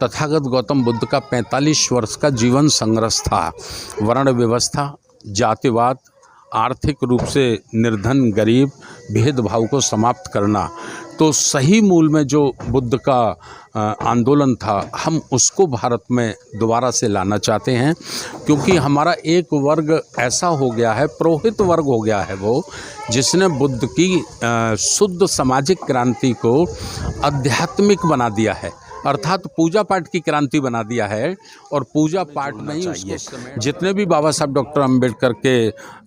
तथागत गौतम बुद्ध का 45 वर्ष का जीवन संघर्ष था। वर्ण व्यवस्था, जातिवाद, आर्थिक रूप से निर्धन गरीब, भेदभाव को समाप्त करना। तो सही मूल में जो बुद्ध का आंदोलन था, हम उसको भारत में दोबारा से लाना चाहते हैं, क्योंकि हमारा एक वर्ग ऐसा हो गया है, पुरोहित वर्ग हो गया है वो, जिसने बुद्ध की शुद्ध सामाजिक क्रांति को आध्यात्मिक बना दिया है, अर्थात पूजा पाठ की क्रांति बना दिया है। और पूजा पाठ नहीं, उसको जितने भी बाबा साहब डॉक्टर अंबेडकर के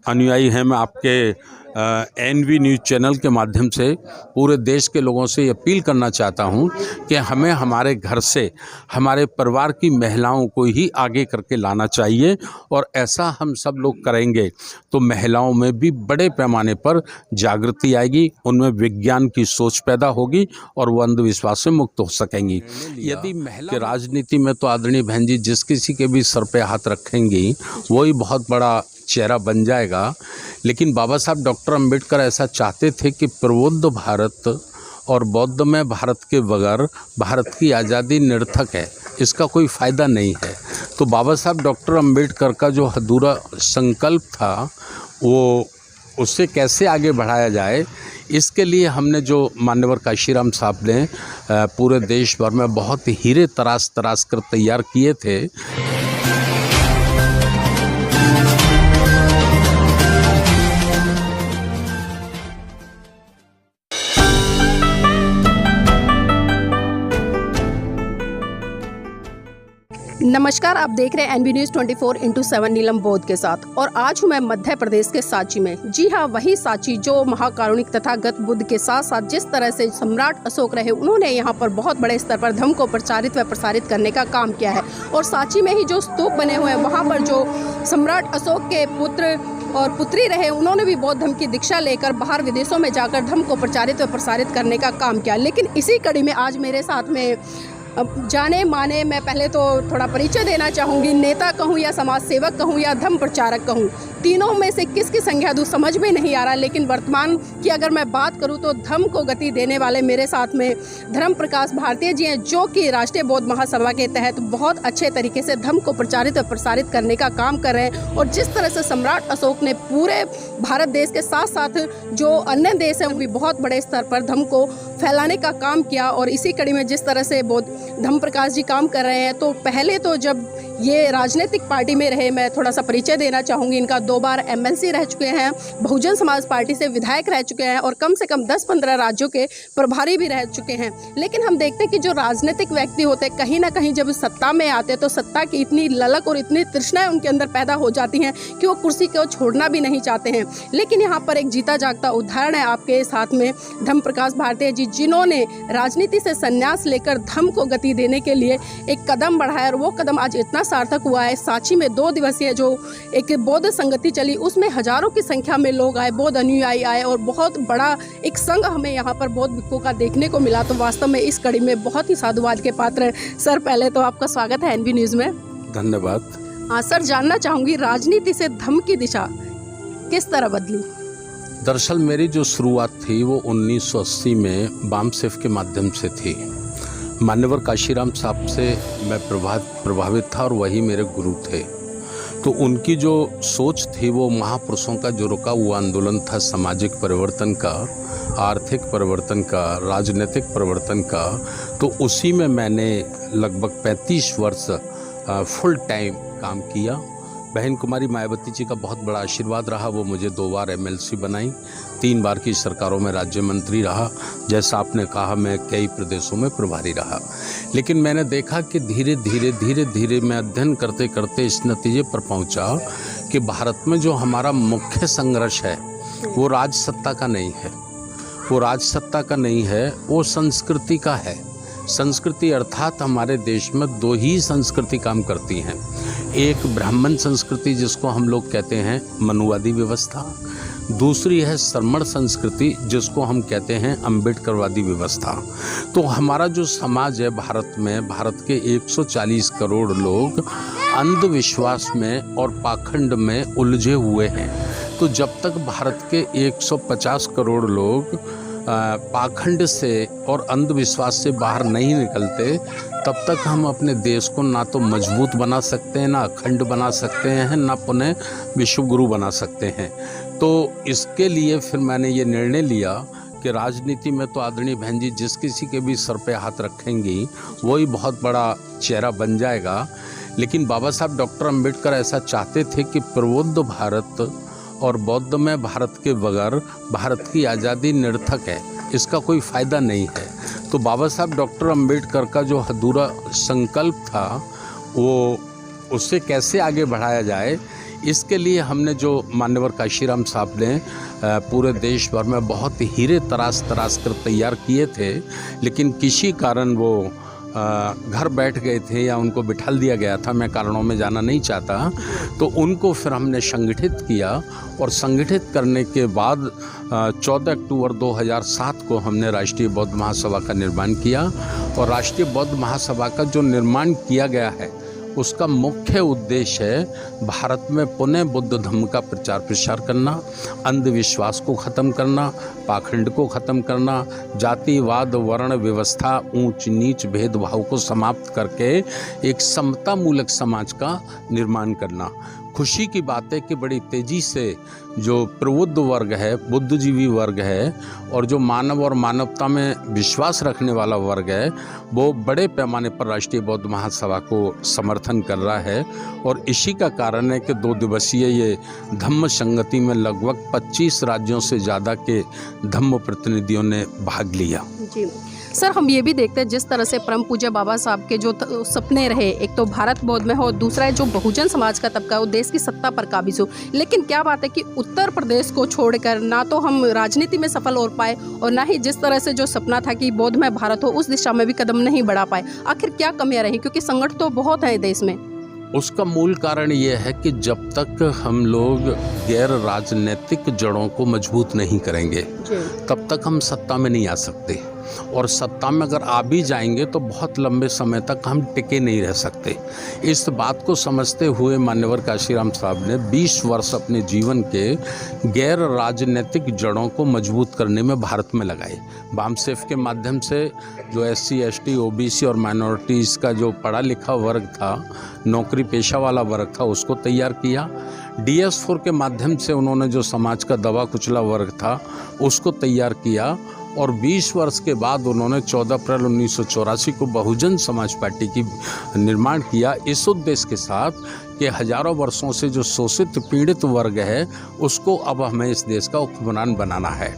अनुयायी हैं, मैं आपके NV न्यूज़ चैनल के माध्यम से पूरे देश के लोगों से अपील करना चाहता हूं कि हमें हमारे घर से, हमारे परिवार की महिलाओं को ही आगे करके लाना चाहिए। और ऐसा हम सब लोग करेंगे तो महिलाओं में भी बड़े पैमाने पर जागृति आएगी, उनमें विज्ञान की सोच पैदा होगी और वो अंधविश्वास से मुक्त हो सकेंगी। यदि महिला के राजनीति में, तो आदरणीय बहन जी, जिस किसी के भी सर पे हाथ रखेंगी वही बहुत बड़ा चेहरा बन जाएगा। लेकिन बाबा साहब डॉक्टर अंबेडकर ऐसा चाहते थे कि प्रबुद्ध भारत और बौद्ध में भारत के बगैर भारत की आज़ादी निरर्थक है, इसका कोई फ़ायदा नहीं है। तो बाबा साहब डॉक्टर अंबेडकर का जो अधूरा संकल्प था, वो उससे कैसे आगे बढ़ाया जाए, इसके लिए हमने जो मान्यवर काशीराम साहब ने पूरे देश भर में बहुत हीरे तराश कर तैयार किए थे। नमस्कार, आप देख रहे हैं NV न्यूज़ 24/7 नीलम बौद्ध के साथ। और आज हूँ मैं मध्य प्रदेश के सांची में। जी हाँ, वही सांची जो महाकारुणिक तथागत बुद्ध के साथ साथ जिस तरह से सम्राट अशोक रहे, उन्होंने यहाँ पर बहुत बड़े स्तर पर धर्म को प्रचारित व प्रसारित करने का काम किया है। और सांची में ही जो स्तूप बने हुए हैं, वहाँ पर जो सम्राट अशोक के पुत्र और पुत्री रहे, उन्होंने भी बौद्ध धर्म की दीक्षा लेकर बाहर विदेशों में जाकर धर्म को प्रचारित व प्रसारित करने का काम किया। लेकिन इसी कड़ी में आज मेरे साथ में जाने माने, मैं पहले तो थोड़ा परिचय देना चाहूँगी, नेता कहूँ या समाज सेवक कहूँ या धर्म प्रचारक कहूँ, तीनों में से किसकी संज्ञा दूँ समझ में नहीं आ रहा। लेकिन वर्तमान की अगर मैं बात करूँ तो धर्म को गति देने वाले मेरे साथ में धर्म प्रकाश भारती जी हैं, जो कि राष्ट्रीय बौद्ध महासभा के तहत बहुत अच्छे तरीके से धर्म को प्रचारित और प्रसारित करने का काम कर रहे हैं। और जिस तरह से सम्राट अशोक ने पूरे भारत देश के साथ साथ जो अन्य देश हैं, वो भी बहुत बड़े स्तर पर धर्म को फैलाने का काम किया। और इसी कड़ी में जिस तरह से बौद्ध धर्म प्रकाश जी काम कर रहे हैं, तो पहले तो जब ये राजनीतिक पार्टी में रहे, मैं थोड़ा सा परिचय देना चाहूँगी। इनका 2 बार MLC रह चुके हैं, बहुजन समाज पार्टी से विधायक रह चुके हैं और कम से कम 10-15 राज्यों के प्रभारी भी रह चुके हैं। लेकिन हम देखते हैं कि जो राजनीतिक व्यक्ति होते हैं, कहीं ना कहीं जब सत्ता में आते हैं तो सत्ता की इतनी ललक और इतनी तृष्णाएं उनके अंदर पैदा हो जाती हैं कि वो कुर्सी को छोड़ना भी नहीं चाहते हैं। लेकिन यहाँ पर एक जीता जागता उदाहरण है आपके साथ में धर्म प्रकाश भारती जी, जिन्होंने राजनीति से संन्यास लेकर धर्म को गति देने के लिए एक कदम बढ़ाया। और वो कदम आज इतना सार्थक हुआ है। सांची में 2 दिवसीय जो एक बौद्ध संगति चली, उसमें हजारों की संख्या में लोग आए, बौद्ध अनुयायी आए और बहुत बड़ा एक संघ हमें यहाँ पर बौद्ध भिक्षुओं का देखने को मिला। तो वास्तव में इस कड़ी में बहुत ही साधुवाद के पात्र हैं। सर, पहले तो आपका स्वागत है NV न्यूज़ में। धन्यवाद। हाँ सर, जानना चाहूँगी राजनीति से धर्म की दिशा किस तरह बदली? दरअसल मेरी जो शुरुआत थी वो 1980 में बामसेफ के माध्यम से थी। मान्यवर काशीराम साहब से मैं प्रभावित था और वही मेरे गुरु थे। तो उनकी जो सोच थी, वो महापुरुषों का जो रुका हुआ आंदोलन था, सामाजिक परिवर्तन का, आर्थिक परिवर्तन का, राजनीतिक परिवर्तन का। तो उसी में मैंने लगभग 35 वर्ष फुल टाइम काम किया। बहन कुमारी मायावती जी का बहुत बड़ा आशीर्वाद रहा, वो मुझे 2 बार MLC बनाई, 3 बार की सरकारों में राज्य मंत्री रहा। जैसा आपने कहा, मैं कई प्रदेशों में प्रभारी रहा। लेकिन मैंने देखा कि धीरे धीरे मैं अध्ययन करते करते इस नतीजे पर पहुंचा कि भारत में जो हमारा मुख्य संघर्ष है, वो राजसत्ता का नहीं है, वो राजसत्ता का नहीं है, वो संस्कृति का है। संस्कृति अर्थात हमारे देश में 2 ही संस्कृति काम करती हैं। एक ब्राह्मण संस्कृति, जिसको हम लोग कहते हैं मनुवादी व्यवस्था, दूसरी है श्रमण संस्कृति, जिसको हम कहते हैं अम्बेडकरवादी व्यवस्था। तो हमारा जो समाज है भारत में, भारत के 140 करोड़ लोग अंधविश्वास में और पाखंड में उलझे हुए हैं। तो जब तक भारत के 150 करोड़ लोग पाखंड से और अंधविश्वास से बाहर नहीं निकलते, तब तक हम अपने देश को ना तो मजबूत बना सकते हैं, ना अखंड बना सकते हैं, ना पुनः विश्व गुरु बना सकते हैं। तो इसके लिए फिर मैंने ये निर्णय लिया कि राजनीति में तो आदरणीय बहन जी जिस किसी के भी सर पे हाथ रखेंगी वही बहुत बड़ा चेहरा बन जाएगा। लेकिन बाबा साहब डॉक्टर अंबेडकर ऐसा चाहते थे कि प्रबुद्ध भारत और बौद्धमय भारत के बगैर भारत की आज़ादी निरर्थक है, इसका कोई फ़ायदा नहीं है। तो बाबा साहब डॉक्टर अंबेडकर का जो अधूरा संकल्प था वो उससे कैसे आगे बढ़ाया जाए, इसके लिए हमने जो मान्यवर काशीराम साहब ने पूरे देश भर में बहुत हीरे तराश कर तैयार किए थे, लेकिन किसी कारण वो घर बैठ गए थे या उनको बिठाल दिया गया था, मैं कारणों में जाना नहीं चाहता। तो उनको फिर हमने संगठित किया और संगठित करने के बाद 14 अक्टूबर 2007 को हमने राष्ट्रीय बौद्ध महासभा का निर्माण किया। और राष्ट्रीय बौद्ध महासभा का जो निर्माण किया गया है उसका मुख्य उद्देश्य है भारत में पुनः बुद्ध धर्म का प्रचार प्रसार करना, अंधविश्वास को ख़त्म करना, पाखंड को ख़त्म करना, जातिवाद, वर्ण व्यवस्था, ऊंच नीच भेदभाव को समाप्त करके एक समतामूलक समाज का निर्माण करना। खुशी की बात है कि बड़ी तेज़ी से जो प्रबुद्ध वर्ग है, बुद्धिजीवी वर्ग है और जो मानव और मानवता में विश्वास रखने वाला वर्ग है, वो बड़े पैमाने पर राष्ट्रीय बौद्ध महासभा को समर्थन कर रहा है। और इसी का कारण है कि 2 दिवसीय ये धम्म संगति में लगभग 25 राज्यों से ज़्यादा के धम्म प्रतिनिधियों ने भाग लिया। जी सर, हम ये भी देखते हैं जिस तरह से परम पूज्य बाबा साहब के जो सपने रहे, एक तो भारत बौद्ध में हो, दूसरा है जो बहुजन समाज का तबका हो देश की सत्ता पर काबिज हो। लेकिन क्या बात है कि उत्तर प्रदेश को छोड़कर ना तो हम राजनीति में सफल हो पाए और ना ही जिस तरह से जो सपना था कि बौद्ध में भारत हो उस दिशा में भी कदम नहीं बढ़ा पाए। आखिर क्या कमियां रही, क्योंकि संकट तो बहुत है देश में? उसका मूल कारण ये है कि जब तक हम लोग गैर राजनीतिक जड़ों को मजबूत नहीं करेंगे तब तक हम सत्ता में नहीं आ सकते। और सत्ता में अगर आ भी जाएंगे तो बहुत लंबे समय तक हम टिके नहीं रह सकते। इस बात को समझते हुए मान्यवर काशीराम साहब ने 20 वर्ष अपने जीवन के गैर राजनीतिक जड़ों को मजबूत करने में भारत में लगाए। बामसेफ के माध्यम से जो SC, ST, OBC और माइनॉरिटीज़ का जो पढ़ा लिखा वर्ग था, नौकरी पेशा वाला वर्ग था, उसको तैयार किया। DS4 के माध्यम से उन्होंने जो समाज का दबा कुचला वर्ग था उसको तैयार किया। और 20 वर्ष के बाद उन्होंने 14 अप्रैल 1984 को बहुजन समाज पार्टी की निर्माण किया, इस उद्देश्य के साथ कि हजारों वर्षों से जो शोषित पीड़ित वर्ग है उसको अब हमें इस देश का हुक्मरान बनाना है।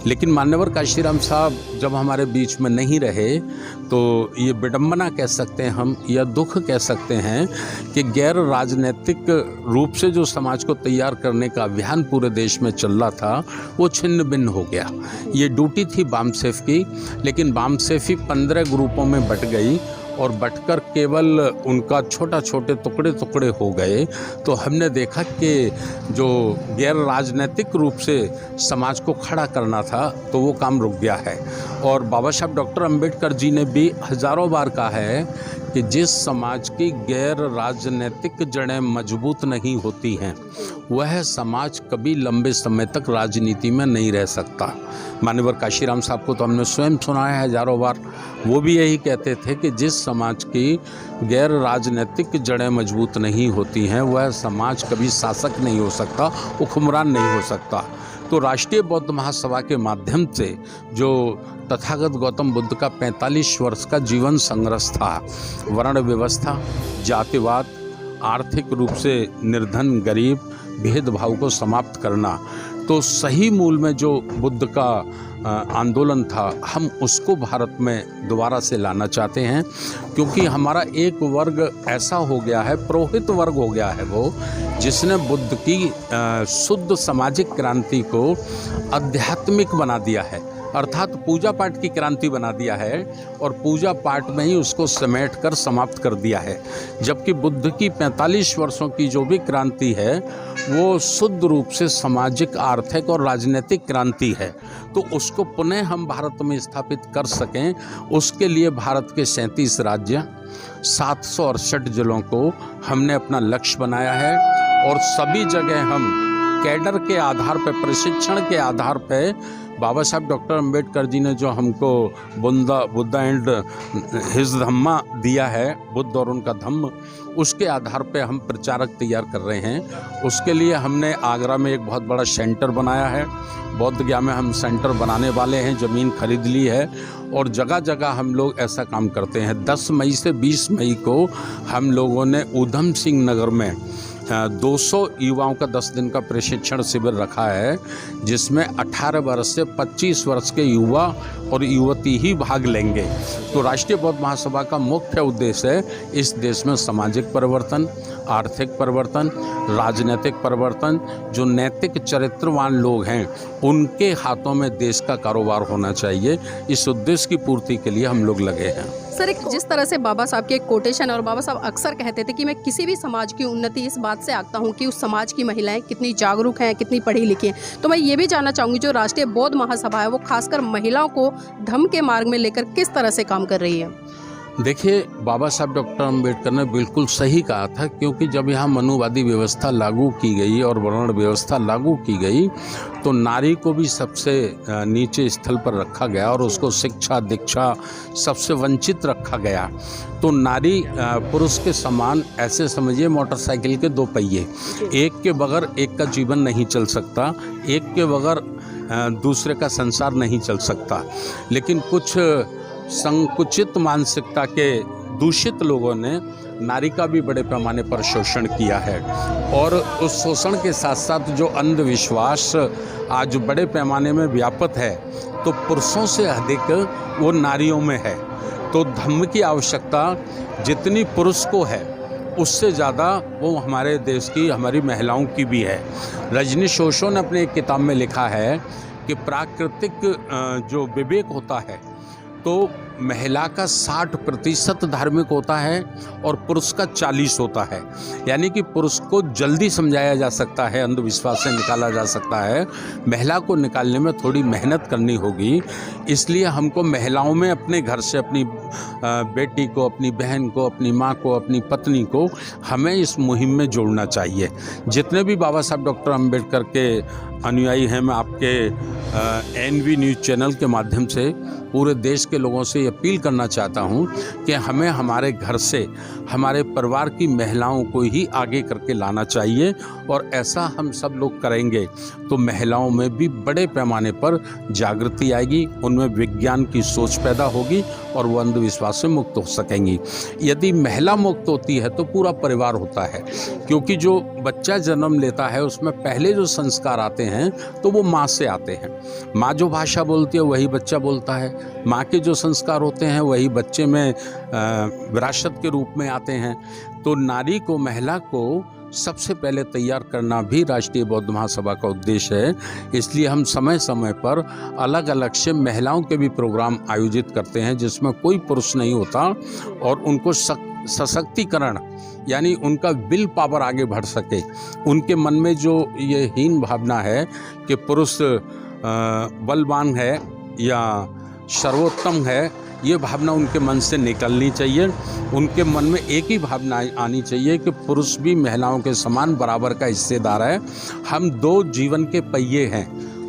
लेकिन मान्यवर काशीराम साहब जब हमारे बीच में नहीं रहे तो ये विडंबना कह सकते हैं हम, या दुख कह सकते हैं कि गैर राजनीतिक रूप से जो समाज को तैयार करने का अभियान पूरे देश में चल रहा था वो छिन्न भिन्न हो गया। ये ड्यूटी थी बामसेफ की, लेकिन बामसेफ ही 15 ग्रुपों में बट गई और बटकर केवल उनका छोटे टुकड़े हो गए। तो हमने देखा कि जो गैर राजनीतिक रूप से समाज को खड़ा करना था तो वो काम रुक गया है। और बाबा साहब डॉक्टर अंबेडकर जी ने भी हज़ारों बार कहा है कि जिस समाज की गैर राजनीतिक जड़ें मजबूत नहीं होती हैं वह समाज कभी लंबे समय तक राजनीति में नहीं रह सकता। मान्यवर काशीराम साहब को तो हमने स्वयं सुना है हज़ारों बार, वो भी यही कहते थे कि जिस समाज की गैर राजनीतिक जड़ें मजबूत नहीं होती हैं वह समाज कभी शासक नहीं हो सकता, हुक्मरान नहीं हो सकता। तो राष्ट्रीय बौद्ध महासभा के माध्यम से जो तथागत गौतम बुद्ध का 45 वर्ष का जीवन संघर्ष था, वर्ण व्यवस्था, जातिवाद, आर्थिक रूप से निर्धन गरीब, भेदभाव को समाप्त करना, तो सही मूल में जो बुद्ध का आंदोलन था हम उसको भारत में दोबारा से लाना चाहते हैं। क्योंकि हमारा एक वर्ग ऐसा हो गया है, पुरोहित वर्ग हो गया है वो, जिसने बुद्ध की शुद्ध सामाजिक क्रांति को आध्यात्मिक बना दिया है, अर्थात पूजा पाठ की क्रांति बना दिया है और पूजा पाठ में ही उसको समेट कर समाप्त कर दिया है। जबकि बुद्ध की 45 वर्षों की जो भी क्रांति है वो शुद्ध रूप से सामाजिक, आर्थिक और राजनीतिक क्रांति है। तो उसको पुनः हम भारत में स्थापित कर सकें, उसके लिए भारत के 37 राज्य, 768 जिलों को हमने अपना लक्ष्य बनाया है। और सभी जगह हम कैडर के आधार पर, प्रशिक्षण के आधार पर बाबा साहब डॉक्टर अंबेडकर जी ने जो हमको बुद्धा एंड हिज धम्मा दिया है, बुद्ध और उनका धम्म, उसके आधार पे हम प्रचारक तैयार कर रहे हैं। उसके लिए हमने आगरा में एक बहुत बड़ा सेंटर बनाया है। बौद्ध गया में हम सेंटर बनाने वाले हैं, ज़मीन खरीद ली है और जगह जगह हम लोग ऐसा काम करते हैं। 10 मई से 20 मई को हम लोगों ने ऊधम सिंह नगर में 200 युवाओं का 10 दिन का प्रशिक्षण शिविर रखा है, जिसमें 18 वर्ष से 25 वर्ष के युवा और युवती ही भाग लेंगे। तो राष्ट्रीय बौद्ध महासभा का मुख्य उद्देश्य है इस देश में सामाजिक परिवर्तन, आर्थिक परिवर्तन, राजनीतिक परिवर्तन। जो नैतिक चरित्रवान लोग हैं उनके हाथों में देश का कारोबार होना चाहिए। इस उद्देश्य की पूर्ति के लिए हम लोग लगे हैं। सर, एक जिस तरह से बाबा साहब के एक कोटेशन और बाबा साहब अक्सर कहते थे कि मैं किसी भी समाज की उन्नति इस बात से आंकता हूं कि उस समाज की महिलाएं कितनी जागरूक हैं, कितनी पढ़ी लिखी हैं। तो मैं ये भी जानना चाहूँगी, जो राष्ट्रीय बौद्ध महासभा है वो खासकर महिलाओं को धम्म के मार्ग में लेकर किस तरह से काम कर रही है? देखिए, बाबा साहब डॉक्टर अंबेडकर ने बिल्कुल सही कहा था, क्योंकि जब यहाँ मनुवादी व्यवस्था लागू की गई और वर्ण व्यवस्था लागू की गई तो नारी को भी सबसे नीचे स्थल पर रखा गया और उसको शिक्षा दीक्षा सबसे वंचित रखा गया। तो नारी पुरुष के समान, ऐसे समझिए मोटरसाइकिल के 2 पहिए, एक के बगैर एक का जीवन नहीं चल सकता, एक के बगैर दूसरे का संसार नहीं चल सकता। लेकिन कुछ संकुचित मानसिकता के दूषित लोगों ने नारी का भी बड़े पैमाने पर शोषण किया है और उस शोषण के साथ साथ जो अंधविश्वास आज बड़े पैमाने में व्याप्त है, तो पुरुषों से अधिक वो नारियों में है। तो धम्म की आवश्यकता जितनी पुरुष को है उससे ज़्यादा वो हमारे देश की, हमारी महिलाओं की भी है। रजनीश ओशो ने अपने एक किताब में लिखा है कि प्राकृतिक जो विवेक होता है तो महिला का 60% धार्मिक होता है और पुरुष का 40 होता है। यानी कि पुरुष को जल्दी समझाया जा सकता है, अंधविश्वास से निकाला जा सकता है, महिला को निकालने में थोड़ी मेहनत करनी होगी। इसलिए हमको महिलाओं में अपने घर से अपनी बेटी को, अपनी बहन को, अपनी माँ को, अपनी पत्नी को हमें इस मुहिम में जोड़ना चाहिए। जितने भी बाबा साहब डॉक्टर अंबेडकर के अनुयायी हैं, मैं आपके NV न्यूज़ चैनल के माध्यम से पूरे देश के लोगों से अपील करना चाहता हूं कि हमें हमारे घर से, हमारे परिवार की महिलाओं को ही आगे करके लाना चाहिए और ऐसा हम सब लोग करेंगे तो महिलाओं में भी बड़े पैमाने पर जागृति आएगी, उनमें विज्ञान की सोच पैदा होगी और वो अंधविश्वास से मुक्त हो सकेंगी। यदि महिला मुक्त होती है तो पूरा परिवार होता है, क्योंकि जो बच्चा जन्म लेता है उसमें पहले जो संस्कार आते हैं तो वो माँ से आते हैं। माँ जो भाषा बोलती है वही बच्चा बोलता है, माँ के जो संस्कार होते हैं वही बच्चे में विरासत के रूप में आते हैं। तो नारी को, महिला को सबसे पहले तैयार करना भी राष्ट्रीय बौद्ध महासभा का उद्देश्य है। इसलिए हम समय समय पर अलग अलग से महिलाओं के भी प्रोग्राम आयोजित करते हैं जिसमें कोई पुरुष नहीं होता और उनको सशक्तिकरण, यानी उनका विल पावर आगे बढ़ सके। उनके मन में जो ये हीन भावना है कि पुरुष बलवान है या सर्वोत्तम है, ये भावना उनके मन से निकलनी चाहिए। उनके मन में एक ही भावना आनी चाहिए कि पुरुष भी महिलाओं के समान बराबर का हिस्सेदार है। हम 2 जीवन के पहिए हैं,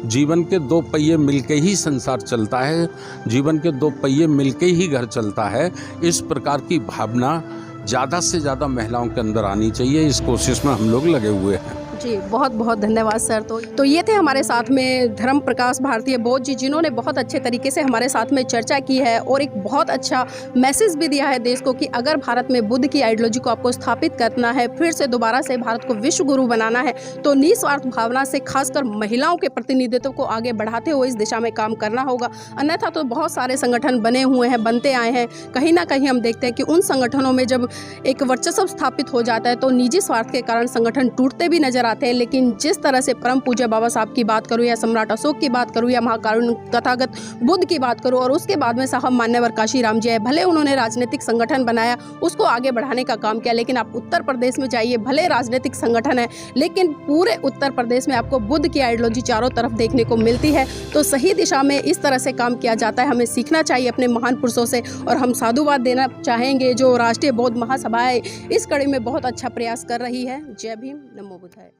जीवन के 2 पहिए मिलके ही संसार चलता है, जीवन के 2 पहिए मिलके ही घर चलता है। इस प्रकार की भावना ज़्यादा से ज़्यादा महिलाओं के अंदर आनी चाहिए। इस कोशिश में हम लोग लगे हुए हैं। जी, बहुत बहुत धन्यवाद सर। तो ये थे हमारे साथ में धर्म प्रकाश भारतीय बौद्ध जी, जिन्होंने बहुत अच्छे तरीके से हमारे साथ में चर्चा की है और एक बहुत अच्छा मैसेज भी दिया है देश को कि अगर भारत में बुद्ध की आइडियोलॉजी को आपको स्थापित करना है, फिर से दोबारा से भारत को विश्व गुरु बनाना है, तो निस्वार्थ भावना से खासकर महिलाओं के प्रतिनिधित्व को आगे बढ़ाते हुए इस दिशा में काम करना होगा। अन्यथा तो बहुत सारे संगठन बने हुए हैं, बनते आए हैं, कहीं ना कहीं हम देखते हैं कि उन संगठनों में जब एक वर्चस्व स्थापित हो जाता है तो निजी स्वार्थ के कारण संगठन टूटते भी नजर आते हैं। लेकिन जिस तरह से परम पूज्य बाबा साहब की बात करूं या सम्राट अशोक की बात करूं या महाकारुणिक तथागत बुद्ध की बात करूं और उसके बाद में साहब मान्यवर काशीराम जी है, भले उन्होंने राजनीतिक संगठन बनाया, उसको आगे बढ़ाने का काम किया, लेकिन आप उत्तर प्रदेश में जाइए, भले राजनीतिक संगठन है लेकिन पूरे उत्तर प्रदेश में आपको बुद्ध की आइडियोलॉजी चारों तरफ देखने को मिलती है। तो सही दिशा में इस तरह से काम किया जाता है। हमें सीखना चाहिए अपने महान पुरुषों से और हम साधुवाद देना चाहेंगे जो राष्ट्रीय बौद्ध महासभा है इस कड़ी में बहुत अच्छा प्रयास कर रही है। जय भीम, नमो बुद्धाय।